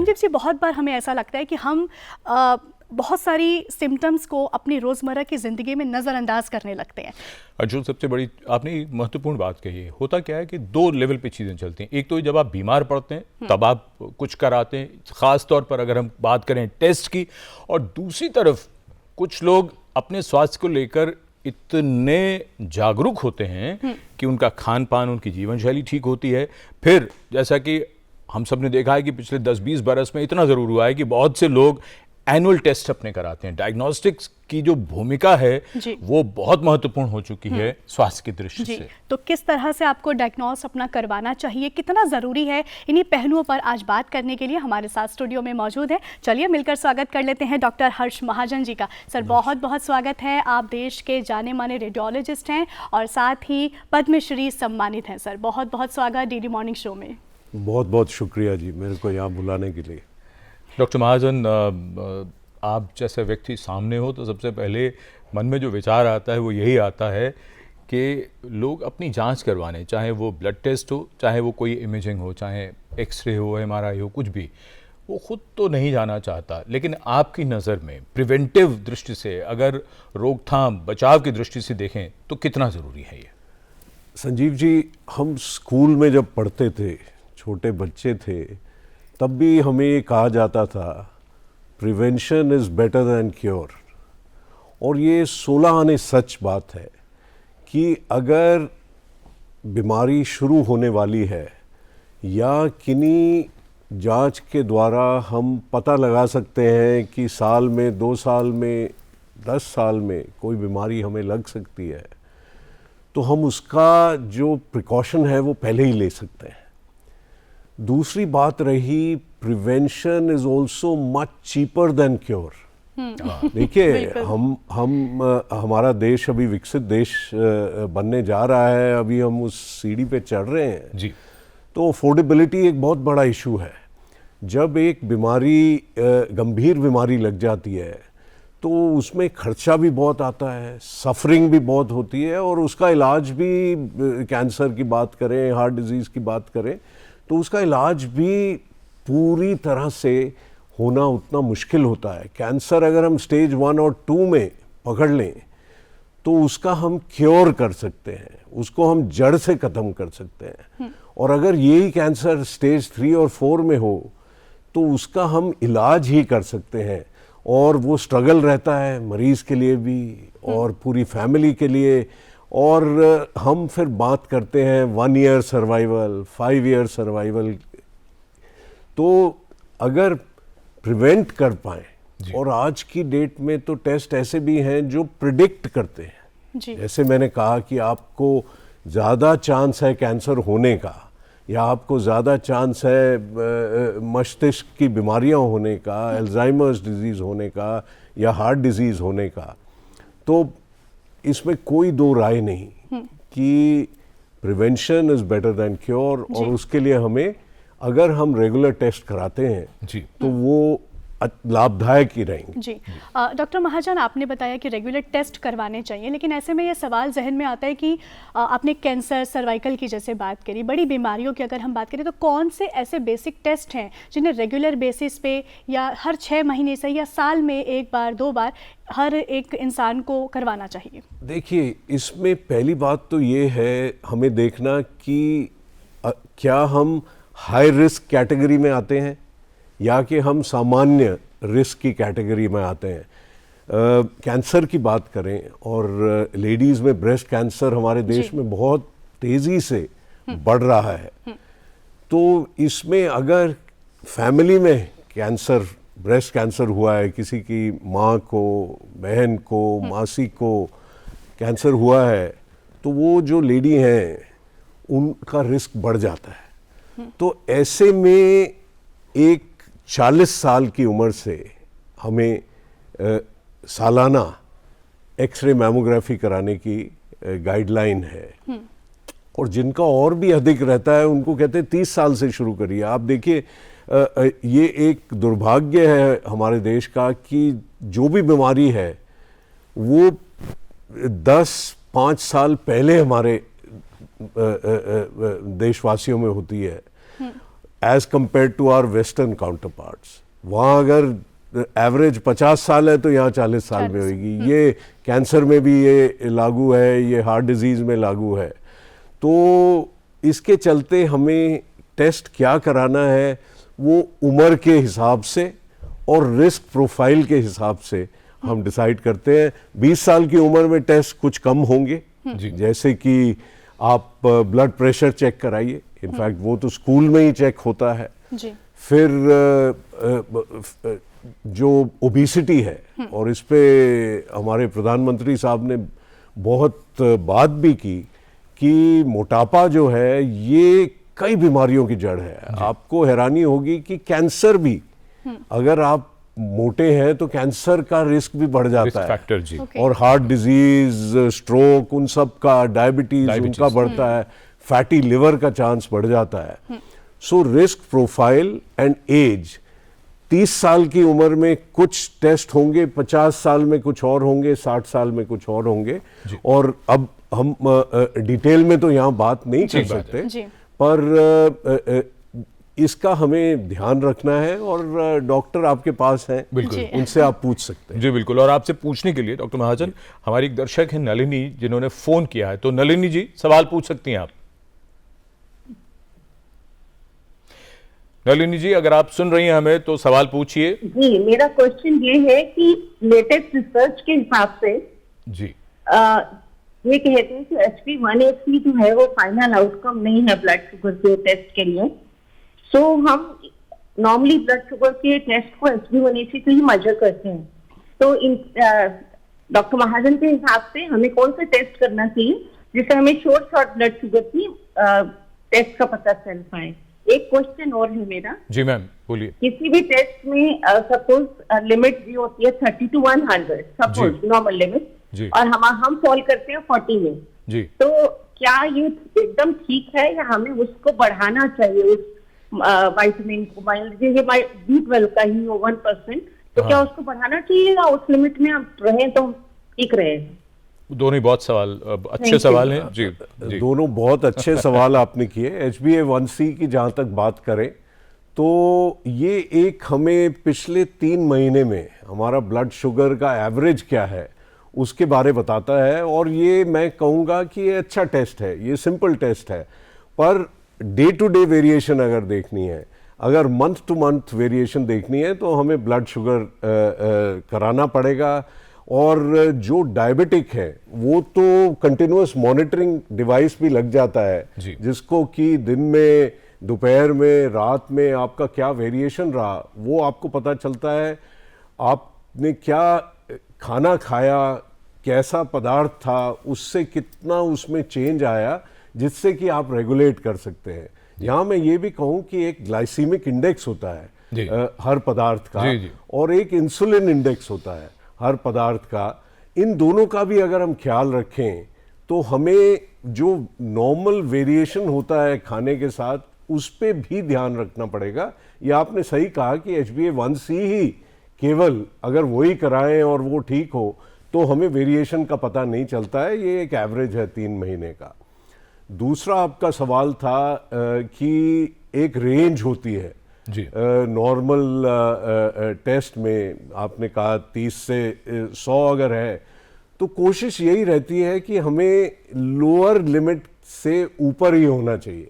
संजीव जी, बहुत बार हमें ऐसा लगता है कि हम बहुत सारी सिम्टम्स को अपनी रोज़मर्रा की ज़िंदगी में नज़रअंदाज करने लगते हैं। जो सबसे बड़ी आपने महत्वपूर्ण बात कही है, होता क्या है कि दो लेवल पे चीज़ें चलती हैं। एक तो जब आप बीमार पड़ते हैं तब आप कुछ कराते हैं, ख़ास तौर पर अगर हम बात करें टेस्ट की, और दूसरी तरफ कुछ लोग अपने स्वास्थ्य को लेकर इतने जागरूक होते हैं कि उनका खान पान, उनकी जीवन शैली ठीक होती है। फिर जैसा कि हम सब ने देखा है कि पिछले 10-20 बरस में इतना ज़रूर हुआ है कि बहुत से लोग एनुअल टेस्ट अपने कराते हैं। डायग्नोस्टिक्स की जो भूमिका है वो बहुत महत्वपूर्ण हो चुकी है स्वास्थ्य की दृष्टि से। तो किस तरह से आपको डायग्नोस अपना करवाना चाहिए, कितना ज़रूरी है, इन्हीं पहलुओं पर आज बात करने के लिए हमारे साथ स्टूडियो में मौजूद है। चलिए मिलकर स्वागत कर लेते हैं डॉक्टर हर्ष महाजन जी का। सर, बहुत बहुत स्वागत है। आप देश के जाने माने रेडियोलॉजिस्ट हैं और साथ ही पद्मश्री सम्मानित हैं। सर, बहुत बहुत स्वागत डीडी मॉर्निंग शो में। बहुत बहुत शुक्रिया जी मेरे को यहाँ बुलाने के लिए। डॉक्टर महाजन, आप जैसे व्यक्ति सामने हो तो सबसे पहले मन में जो विचार आता है वो यही आता है कि लोग अपनी जांच करवाने, चाहे वो ब्लड टेस्ट हो, चाहे वो कोई इमेजिंग हो, चाहे एक्सरे हो, एमआरआई हो, कुछ भी, वो खुद तो नहीं जाना चाहता। लेकिन आपकी नज़र में प्रिवेंटिव दृष्टि से, अगर रोकथाम बचाव की दृष्टि से देखें तो कितना ज़रूरी है ये? संजीव जी, हम स्कूल में जब पढ़ते थे, छोटे बच्चे थे, तब भी हमें ये कहा जाता था prevention is better than cure. और ये 16 आने सच बात है कि अगर बीमारी शुरू होने वाली है या किन्हीं जांच के द्वारा हम पता लगा सकते हैं कि साल में, 2 साल में, 10 साल में कोई बीमारी हमें लग सकती है, तो हम उसका जो प्रिकॉशन है वो पहले ही ले सकते हैं। दूसरी बात रही, prevention is also much cheaper than cure. देखिए, हमारा देश अभी विकसित देश बनने जा रहा है, अभी हम उस सीढ़ी पे चढ़ रहे हैं जी। तो अफोर्डेबिलिटी एक बहुत बड़ा इशू है। जब एक बीमारी, गंभीर बीमारी लग जाती है तो उसमें खर्चा भी बहुत आता है, सफरिंग भी बहुत होती है, और उसका इलाज भी, कैंसर की बात करें, हार्ट डिजीज़ की बात करें, तो उसका इलाज भी पूरी तरह से होना उतना मुश्किल होता है। कैंसर अगर हम स्टेज 1 और 2 में पकड़ लें तो उसका हम क्योर कर सकते हैं, उसको हम जड़ से ख़त्म कर सकते हैं। और अगर यही कैंसर स्टेज 3 और 4 में हो तो उसका हम इलाज ही कर सकते हैं, और वो स्ट्रगल रहता है मरीज़ के लिए भी और पूरी फैमिली के लिए। और हम फिर बात करते हैं 1 ईयर सर्वाइवल, 5 ईयर सर्वाइवल। तो अगर प्रिवेंट कर पाएँ, और आज की डेट में तो टेस्ट ऐसे भी हैं जो प्रिडिक्ट करते हैं। जैसे मैंने कहा कि आपको ज़्यादा चांस है कैंसर होने का, या आपको ज़्यादा चांस है मस्तिष्क की बीमारियां होने का, अल्जाइमर्स डिजीज़ होने का, या हार्ट डिजीज़ होने का, तो इसमें कोई दो राय नहीं कि prevention is better than cure. और उसके लिए हमें, अगर हम रेगुलर टेस्ट कराते हैं तो वो लाभदायक ही रहेंगे। जी। डॉक्टर महाजन, आपने बताया कि रेगुलर टेस्ट करवाने चाहिए, लेकिन ऐसे में ये सवाल जहन में आता है कि आपने कैंसर, सर्वाइकल की जैसे बात करी, बड़ी बीमारियों की अगर हम बात करें तो कौन से ऐसे बेसिक टेस्ट हैं जिन्हें रेगुलर बेसिस पे या हर 6 महीने से या साल में 1 बार 2 बार हर एक इंसान को करवाना चाहिए? देखिए, इसमें पहली बात तो ये है हमें देखना कि क्या हम हाई रिस्क कैटेगरी में आते हैं या कि हम सामान्य रिस्क की कैटेगरी में आते हैं। कैंसर की बात करें, और लेडीज़ में ब्रेस्ट कैंसर हमारे देश में बहुत तेज़ी से बढ़ रहा है, तो इसमें अगर फैमिली में कैंसर, ब्रेस्ट कैंसर हुआ है, किसी की माँ को, बहन को, मासी को कैंसर हुआ है, तो वो जो लेडी हैं उनका रिस्क बढ़ जाता है। तो ऐसे में एक 40 साल की उम्र से हमें सालाना एक्सरे मैमोग्राफी कराने की गाइडलाइन है। और जिनका और भी अधिक रहता है उनको कहते हैं 30 साल से शुरू करिए। आप देखिए, ये एक दुर्भाग्य है हमारे देश का कि जो भी बीमारी है वो 10-5 साल पहले हमारे देशवासियों में होती है। As compare to our western counterparts. वहाँ अगर एवरेज 50 साल है तो यहाँ 40 साल में होगी। ये कैंसर में भी ये लागू है, ये हार्ट डिजीज़ में लागू है। तो इसके चलते हमें टेस्ट क्या कराना है वो उम्र के हिसाब से और रिस्क प्रोफाइल के हिसाब से हम डिसाइड करते हैं। 20 साल की उम्र में टेस्ट कुछ कम होंगे, जैसे कि आप ब्लड प्रेशर चेक कराइए, इनफैक्ट वो तो स्कूल में ही चेक होता है जी। फिर जो ओबेसिटी है, और इस पे हमारे प्रधानमंत्री साहब ने बहुत बात भी की कि मोटापा जो है ये कई बीमारियों की जड़ है। आपको हैरानी होगी कि कैंसर भी, अगर आप मोटे हैं तो कैंसर का रिस्क भी बढ़ जाता है, फैक्टर जी। और हार्ट डिजीज, स्ट्रोक, उन सब का, डायबिटीज उनका बढ़ता है, फैटी लिवर का चांस बढ़ जाता है। So risk profile and age, 30 साल की उम्र में कुछ टेस्ट होंगे, 50 साल में कुछ और होंगे, 60 साल में कुछ और होंगे। और अब हम डिटेल में तो यहाँ बात नहीं कर सकते, पर इसका हमें ध्यान रखना है, और डॉक्टर आपके पास हैं, बिल्कुल उनसे आप पूछ सकते हैं। जी बिल्कुल। और आपसे पूछने के लिए डॉक्टर महाजन, हमारी एक दर्शक है नलिनी, जिन्होंने फोन किया है। तो नलिनी जी, सवाल पूछ सकती हैं आप। नलिनी जी, अगर आप सुन रही हैं हमें तो सवाल पूछिए। जी, मेरा क्वेश्चन ये है कि लेटेस्ट रिसर्च के हिसाब से जी ये कहते हैं कि HbA1c जो है वो फाइनल आउटकम नहीं है ब्लड शुगर के टेस्ट के लिए। सो हम नॉर्मली ब्लड शुगर के टेस्ट को HbA1c से ही मेजर करते हैं। तो इन डॉक्टर महाजन के हिसाब से हमें कौन सा टेस्ट करना चाहिए जिससे हमें शॉर्ट ब्लड शुगर की टेस्ट का पता चल पाए? एक क्वेश्चन और है मेरा। जी मैम, बोलिए। किसी भी टेस्ट में सपोज लिमिट दी होती है 30 to 100, सपोज नॉर्मल लिमिट, और हम फॉल करते हैं 40 में जी। तो क्या ये एकदम ठीक है या हमें उसको बढ़ाना चाहिए, उस विटामिन को? B12 का ही हो 1%, तो क्या उसको बढ़ाना चाहिए या उस लिमिट में आप रहें तो ठीक रहे? दोनों ही बहुत सवाल अच्छे सवाल हैं जी, जी। दोनों बहुत अच्छे सवाल आपने किए। HbA1c की जहाँ तक बात करें तो ये एक हमें पिछले 3 महीने में हमारा ब्लड शुगर का एवरेज क्या है उसके बारे बताता है, और ये मैं कहूँगा कि ये अच्छा टेस्ट है, ये सिंपल टेस्ट है। Per day to day variation अगर देखनी है, अगर मंथ टू मंथ वेरिएशन देखनी है तो हमें ब्लड शुगर कराना पड़ेगा। और जो डायबिटिक है वो तो कंटिन्यूअस मॉनिटरिंग डिवाइस भी लग जाता है, जिसको कि दिन में, दोपहर में, रात में आपका क्या वेरिएशन रहा वो आपको पता चलता है। आपने क्या खाना खाया, कैसा पदार्थ था, उससे कितना उसमें चेंज आया, जिससे कि आप रेगुलेट कर सकते हैं। यहाँ मैं ये भी कहूँ कि एक ग्लाइसीमिक इंडेक्स होता है हर पदार्थ का, और एक इंसुलिन इंडेक्स होता है हर पदार्थ का। इन दोनों का भी अगर हम ख्याल रखें तो हमें जो नॉर्मल वेरिएशन होता है खाने के साथ, उस पे भी ध्यान रखना पड़ेगा। ये आपने सही कहा कि HbA1c ही केवल अगर वही कराएं और वो ठीक हो तो हमें वेरिएशन का पता नहीं चलता है। ये एक एवरेज है 3 महीने का। दूसरा आपका सवाल था कि एक रेंज होती है नॉर्मल टेस्ट में, आपने कहा 30 से 100 अगर है तो कोशिश यही रहती है कि हमें लोअर लिमिट से ऊपर ही होना चाहिए।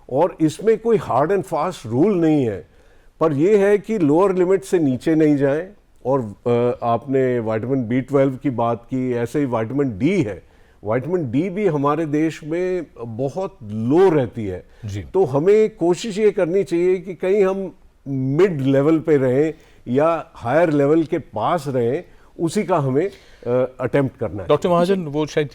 और इसमें कोई हार्ड एंड फास्ट रूल नहीं है, पर यह है कि लोअर लिमिट से नीचे नहीं जाएं। और आपने विटामिन B12 की बात की, ऐसे ही विटामिन डी है, विटामिन डी भी हमारे देश में बहुत लो रहती है। तो हमें कोशिश ये करनी चाहिए कि कहीं हम मिड लेवल पे रहें या हायर लेवल के पास रहें, उसी का हमें अटेम्प्ट करना है। डॉक्टर महाजन, वो शायद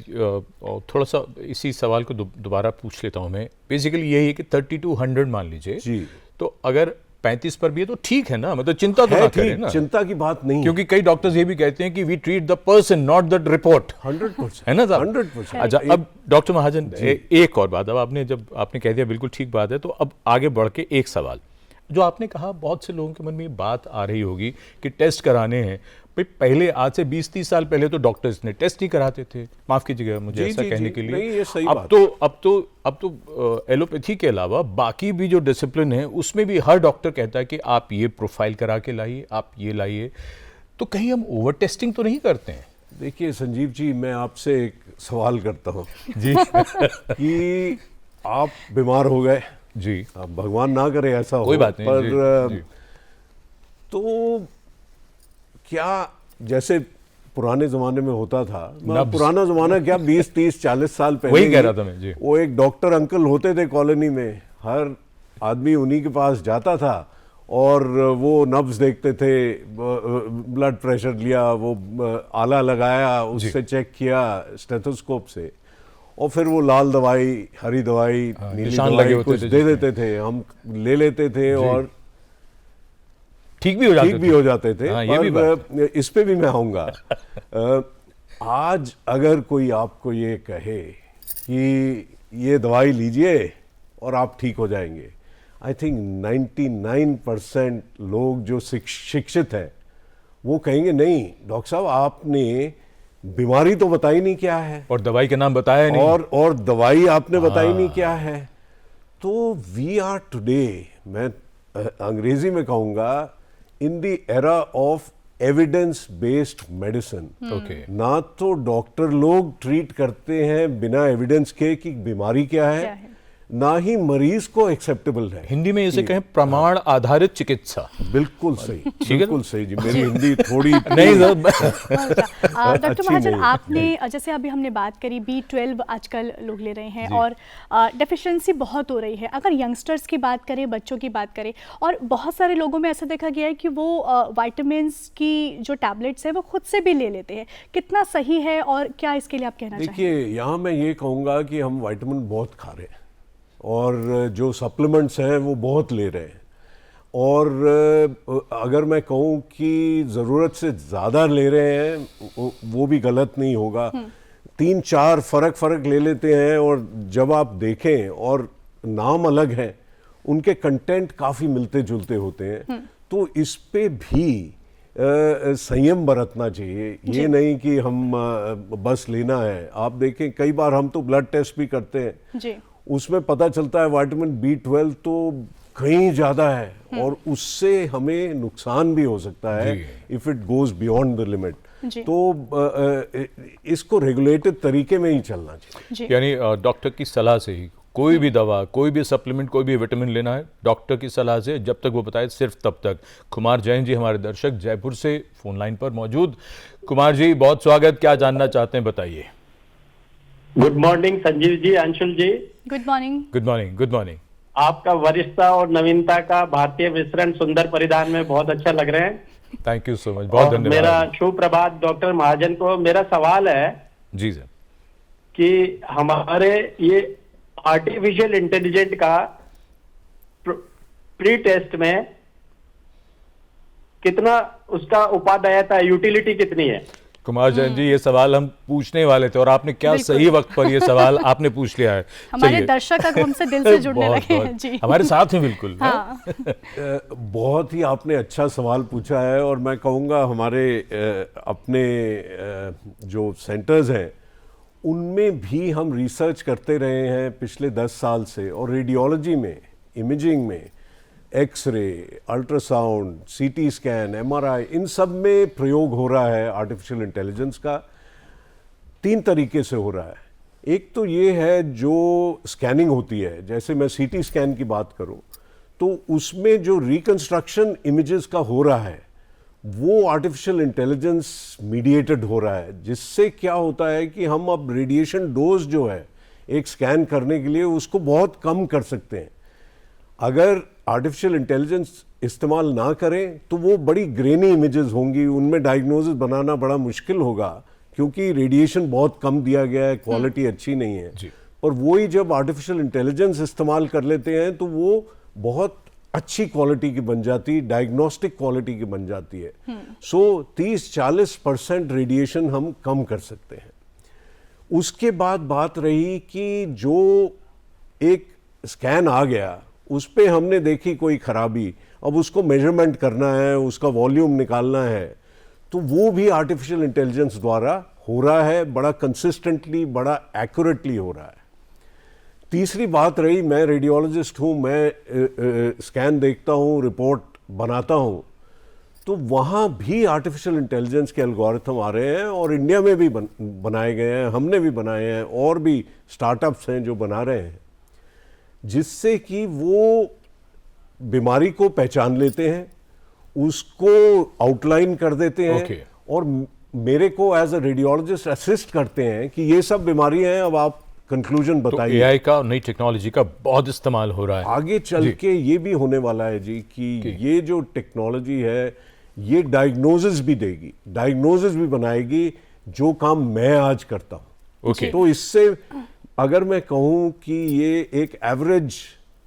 थोड़ा सा इसी सवाल को दोबारा पूछ लेता हूँ मैं। बेसिकली यही है कि 30 to 100 मान लीजिए जी, तो अगर 35 पर भी है तो ठीक है ना, मतलब चिंता तो ना करें ना, चिंता की बात नहीं, क्योंकि कई डॉक्टर्स ये भी कहते हैं कि we treat the person not the report. 100% है ना साहब? 100%। अच्छा, अब डॉक्टर महाजन एक और बात, अब आपने जब आपने कह दिया बिल्कुल ठीक बात है, तो अब आगे बढ़ के एक सवाल, जो आपने कहा, बहुत से लोगों के मन में ये बात आ रही होगी कि टेस्ट कराने हैं। भाई पहले, आज से 20-30 साल पहले तो डॉक्टर्स ने टेस्ट नहीं कराते थे, माफ कीजिएगा मुझे जी, ऐसा जी, कहने जी। के लिए। नहीं, ये सही अब बात तो एलोपैथी के अलावा बाकी भी जो डिसिप्लिन है उसमें भी हर डॉक्टर कहता है कि आप ये प्रोफाइल करा के लाइए, आप ये लाइए। तो कहीं हम ओवर टेस्टिंग तो नहीं करते हैं? देखिए संजीव जी, मैं आपसे एक सवाल करता हूँ जी कि आप बीमार हो गए, जी, अब भगवान ना करे ऐसा हो, कोई बात नहीं, पर जी, जी। तो क्या जैसे पुराने जमाने में होता था, नब्ज। पुराना जमाना क्या, 20, 30, 40 साल पहले वही कह ही, रहा था मैं, जी। वो एक डॉक्टर अंकल होते थे कॉलोनी में, हर आदमी उन्हीं के पास जाता था और वो नब्ज देखते थे, ब्लड प्रेशर लिया, वो आला लगाया, उससे चेक किया स्टेथोस्कोप से, और फिर वो लाल दवाई, हरी दवाई, नीली निशान लगे दवाई होते कुछ थे दे जिसमें। देते थे, हम ले लेते थे और ठीक भी हो जाते ठीक भी थे। हो जाते थे। हाँ, ये भी बात। पर इस पे भी मैं आऊँगा। आज अगर कोई आपको ये कहे कि ये दवाई लीजिए और आप ठीक हो जाएंगे, आई थिंक 99% लोग जो शिक्षित हैं वो कहेंगे नहीं डॉक्टर साहब, आपने बीमारी तो बताई नहीं क्या है, और दवाई का नाम बताया नहीं। और दवाई आपने बताई नहीं क्या है। तो वी आर टुडे, मैं अंग्रेजी में कहूँगा, in the era of evidence based medicine. Okay, ना तो डॉक्टर लोग ट्रीट करते हैं बिना एविडेंस के कि बीमारी क्या है, ना ही मरीज को एक्सेप्टेबल है। हिंदी में इसे कहें प्रमाण आधारित चिकित्सा। बिल्कुल सही, है बिल्कुल सही जी। मेरी हिंदी थोड़ी नहीं सर, डॉक्टर अच्छी महाजन, नहीं। आपने जैसे अभी हमने बात करी, B12 आजकल लोग ले रहे हैं और डेफिशिएंसी बहुत हो रही है। अगर यंगस्टर्स की बात करें, बच्चों की बात करें, और बहुत सारे लोगों में ऐसा देखा गया है कि वो विटामिन्स की जो टैबलेट्स है वो खुद से भी ले लेते हैं। कितना सही है और क्या इसके लिए आप कहना चाहेंगे? देखिए, यहाँ मैं ये कहूँगा कि हम विटामिन बहुत खा रहे हैं और जो सप्लीमेंट्स हैं वो बहुत ले रहे हैं, और अगर मैं कहूँ कि ज़रूरत से ज़्यादा ले रहे हैं वो भी गलत नहीं होगा। 3-4 फ़र्क ले लेते हैं, और जब आप देखें और नाम अलग हैं, उनके कंटेंट काफ़ी मिलते जुलते होते हैं, तो इस पे भी संयम बरतना चाहिए। ये नहीं कि हम बस लेना है। आप देखें, कई बार हम तो ब्लड टेस्ट भी करते हैं जी, उसमें पता चलता है विटामिन B12 तो कहीं ज़्यादा है, और उससे हमें नुकसान भी हो सकता है if it goes beyond the limit. तो इसको रेगुलेटेड तरीके में ही चलना चाहिए। यानी डॉक्टर की सलाह से ही कोई भी दवा, कोई भी सप्लीमेंट, कोई भी विटामिन लेना है डॉक्टर की सलाह से, जब तक वो बताए सिर्फ तब तक। कुमार जैन जी हमारे दर्शक जयपुर से फोन लाइन पर मौजूद। कुमार जी, बहुत स्वागत, क्या जानना चाहते हैं बताइए। Good morning Sanjeev ji, Anshul ji. Good morning. Good morning, good morning. आपका वरिष्ठता और नवीनता का भारतीय विस्तरण सुंदर परिधान में बहुत अच्छा लग रहे हैं। थैंक यू सो मच, बहुत और धन्यवाद। मेरा शुभ प्रभात डॉक्टर महाजन को। मेरा सवाल है जी सर, कि हमारे ये आर्टिफिशियल इंटेलिजेंट का प्री टेस्ट में कितना उसका उपादेयता, यूटिलिटी कितनी है? कुमार जैन जी, ये सवाल हम पूछने वाले थे और आपने क्या सही वक्त पर ये सवाल आपने पूछ लिया है। हमारे चलिए। दर्शक अब हमसे दिल से जुड़ने बहुत, लगे हैं। बहुत। जी, हमारे साथ हैं बिल्कुल। हाँ। बहुत ही आपने अच्छा सवाल पूछा है, और मैं कहूँगा हमारे अपने जो सेंटर्स हैं उनमें भी हम रिसर्च करते रहे हैं पिछले 10 साल से, और रेडियोलॉजी में, इमेजिंग में, X ray, ultrasound, CT scan, MRI, इन सब में प्रयोग हो रहा है आर्टिफिशियल इंटेलिजेंस का। 3 तरीके से हो रहा है। एक तो ये है जो स्कैनिंग होती है, जैसे मैं सीटी स्कैन की बात करूं तो उसमें जो रिकंस्ट्रक्शन इमेजेस का हो रहा है वो आर्टिफिशियल इंटेलिजेंस मीडिएटेड हो रहा है, जिससे क्या होता है कि हम अब रेडिएशन डोज जो है एक स्कैन करने के लिए उसको बहुत कम कर सकते हैं। अगर आर्टिफिशियल इंटेलिजेंस इस्तेमाल ना करें तो वो बड़ी ग्रेनी इमेजेस होंगी, उनमें डायग्नोसिस बनाना बड़ा मुश्किल होगा, क्योंकि रेडिएशन बहुत कम दिया गया है, क्वालिटी अच्छी नहीं है। और वही जब आर्टिफिशियल इंटेलिजेंस इस्तेमाल कर लेते हैं तो वो बहुत अच्छी क्वालिटी की बन जाती, डायग्नोस्टिक क्वालिटी की बन जाती है। सो 30-40% रेडिएशन हम कम कर सकते हैं। उसके बाद बात रही कि जो एक स्कैन आ गया उस पे हमने देखी कोई खराबी, अब उसको मेजरमेंट करना है, उसका वॉल्यूम निकालना है, तो वो भी आर्टिफिशियल इंटेलिजेंस द्वारा हो रहा है, बड़ा कंसिस्टेंटली, बड़ा एक्यूरेटली हो रहा है। तीसरी बात रही, मैं रेडियोलॉजिस्ट हूँ, मैं स्कैन देखता हूँ, रिपोर्ट बनाता हूँ, तो वहाँ भी आर्टिफिशियल इंटेलिजेंस के एल्गोरिथम आ रहे हैं और इंडिया में भी बनाए गए हैं, हमने भी बनाए हैं, और भी स्टार्टअप्स हैं जो बना रहे हैं, जिससे कि वो बीमारी को पहचान लेते हैं, उसको आउटलाइन कर देते हैं Okay. और मेरे को एज अ रेडियोलॉजिस्ट असिस्ट करते हैं कि ये सब बीमारियां हैं, अब आप कंक्लूजन तो बताइए। एआई का, नई टेक्नोलॉजी का बहुत इस्तेमाल हो रहा है। आगे चल जी। के ये भी होने वाला है जी कि ये जो टेक्नोलॉजी है ये डायग्नोसिस भी देगी, डायग्नोसिस भी बनाएगी, जो काम मैं आज करता हूँ। ओके। तो इससे अगर मैं कहूँ कि ये एक एवरेज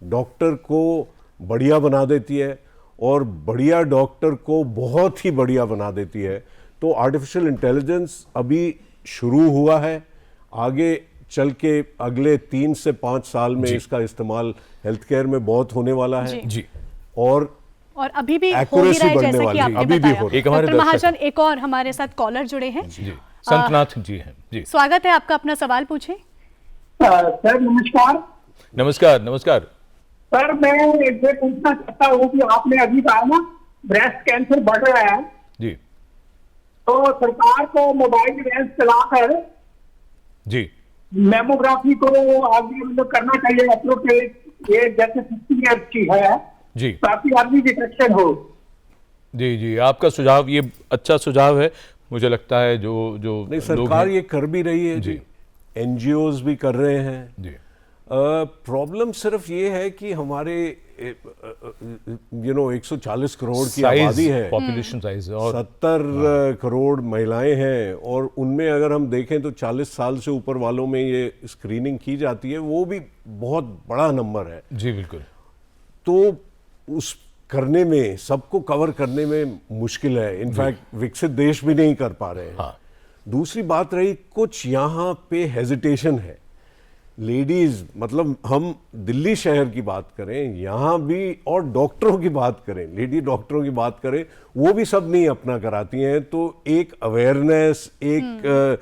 डॉक्टर को बढ़िया बना देती है और बढ़िया डॉक्टर को बहुत ही बढ़िया बना देती है, तो आर्टिफिशियल इंटेलिजेंस अभी शुरू हुआ है, आगे चल के अगले 3 से 5 साल में इसका इस्तेमाल हेल्थ केयर में बहुत होने वाला है। जी। और अभी भी हो ही Accuracy रहा है, बढ़ने जैसा कि वाली है। आपने अभी भी बताया। हो रहा है। एक हमारे डॉक्टर दर्शक- महाजन, एक और हमारे साथ कॉलर जुड़े हैं। जी, संतनाथ जी हैं। जी, स्वागत है आपका, अपना सवाल पूछें। सर नमस्कार। नमस्कार। नमस्कार। सर मैं ये पूछना चाहता हूँ कि आपने अभी कहा ना ब्रेस्ट कैंसर बढ़ रहा है, जी। तो सरकार को मोबाइल वैन चलाकर जी। मेमोग्राफी को आगे मतलब करना चाहिए, अप्रोप्रिएट, ये जैसे 50 ईयर्स की है, जी। ताकि आदमी डिटेक्शन हो। जी। जी, आपका सुझाव ये अच्छा सुझाव है, मुझे लगता है। जो नहीं, लोग सरकार हैं- ये कर भी रही है जी, एनजीओज भी कर रहे हैं। जी। प्रॉब्लम सिर्फ ये है कि हमारे 140 करोड़ की साइज, आबादी है, पॉपुलेशन साइज, और 70 करोड़ महिलाएं हैं, और उनमें अगर हम देखें तो 40 साल से ऊपर वालों में ये स्क्रीनिंग की जाती है, वो भी बहुत बड़ा नंबर है। जी बिल्कुल। तो उस करने में, सबको कवर करने में मुश्किल है, इनफैक्ट विकसित देश भी नहीं कर पा रहे हैं। हाँ। दूसरी बात रही, कुछ यहाँ पे हेजिटेशन है। लेडीज, मतलब हम दिल्ली शहर की बात करें, यहाँ भी, और डॉक्टरों की बात करें, लेडी डॉक्टरों की बात करें, वो भी सब नहीं अपना कराती हैं। तो एक अवेयरनेस, एक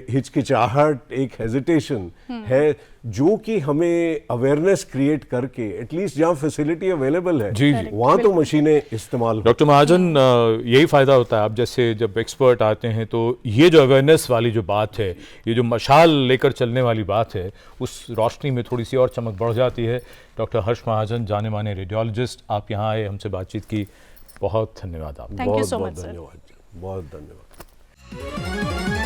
हिचकिचाहट, एक हेजिटेशन है, जो कि हमें अवेयरनेस क्रिएट करके एटलीस्ट जहाँ फैसिलिटी अवेलेबल है, जी, जी। वहाँ तो मशीनें इस्तेमाल हो। डॉक्टर महाजन, यही फायदा होता है, आप जैसे जब एक्सपर्ट आते हैं तो ये जो अवेयरनेस वाली जो बात है, ये जो मशाल लेकर चलने वाली बात है, उस रोशनी में थोड़ी सी और चमक बढ़ जाती है। डॉक्टर हर्ष महाजन, जाने माने रेडियोलॉजिस्ट, आप यहाँ आए, हमसे बातचीत की, बहुत धन्यवाद आपका। Thank you so बहुत much, sir. धन्यवाद, बहुत धन्यवाद।